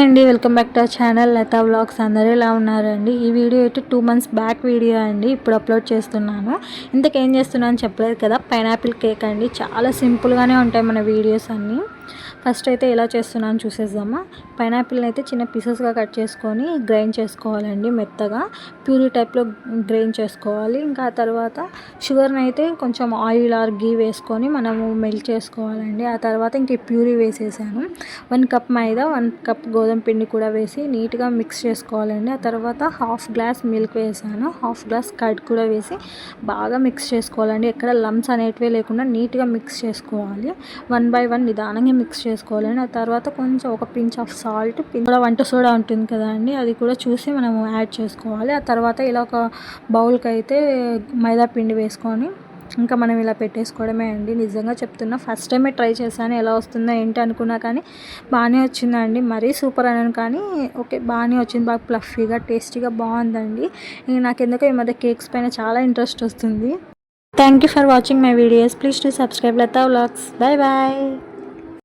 అండి, welcome back to our channel Latha vlogs. అందరూ ఎలా ఉన్నారండి? ఈ వీడియో అయితే 2 months బ్యాక్ వీడియో అండి, ఇప్పుడు అప్లోడ్ చేస్తున్నాను. ఇంతకేం చేస్తున్నాను చెప్పలేదు కదా. పైనాపిల్ కేక్ అండి, చాలా సింపుల్గానే ఉంటాయి మన వీడియోస్ అన్నీ. ఫస్ట్ అయితే ఎలా చేస్తున్నాను చూసేద్దామా. పైనాపిల్ని అయితే చిన్న పీసెస్గా కట్ చేసుకొని గ్రైండ్ చేసుకోవాలండి, మెత్తగా ప్యూరీ టైప్లో గ్రైండ్ చేసుకోవాలి. ఇంకా ఆ తర్వాత షుగర్ని అయితే కొంచెం ఆయిల్ ఆర్ గీ వేసుకొని మనము మెల్ట్ చేసుకోవాలండి. ఆ తర్వాత ఇంక ప్యూరీ వేసేసాను. 1 కప్ మైదా, 1 కప్ గోధుమ పిండి కూడా వేసి నీట్గా మిక్స్ చేసుకోవాలండి. ఆ తర్వాత హాఫ్ గ్లాస్ మిల్క్ వేసాను, హాఫ్ గ్లాస్ కర్డ్ కూడా వేసి బాగా మిక్స్ చేసుకోవాలండి. ఎక్కడ లమ్స్ అనేటివే లేకుండా నీట్గా మిక్స్ చేసుకోవాలి. 1 by 1 నిదానంగా మిక్స్ చేసుకోవాలండి. ఆ తర్వాత కొంచెం ఒక పించ్ ఆఫ్ సాల్ట్, కూడా వంట సోడా ఉంటుంది కదా అండి, అది కూడా చూసి మనము యాడ్ చేసుకోవాలి. ఆ తర్వాత ఇలా ఒక బౌల్కి అయితే మైదా పిండి వేసుకొని ఇంకా మనం ఇలా పెట్టేసుకోవడమే అండి. నిజంగా చెప్తున్నా, ఫస్ట్ టైమే ట్రై చేశాను, ఎలా వస్తుందో ఏంటి అనుకున్నా కానీ బాగానే వచ్చిందండి. మరీ సూపర్ అనను కానీ ఓకే, బాగానే వచ్చింది. బాగా ప్లఫీగా టేస్టీగా బాగుందండి. నాకు ఎందుకో ఈ మధ్య కేక్స్ పైన చాలా ఇంట్రెస్ట్ వస్తుంది. Thank you for watching my videos. Please to subscribe Latha vlogs. Bye bye.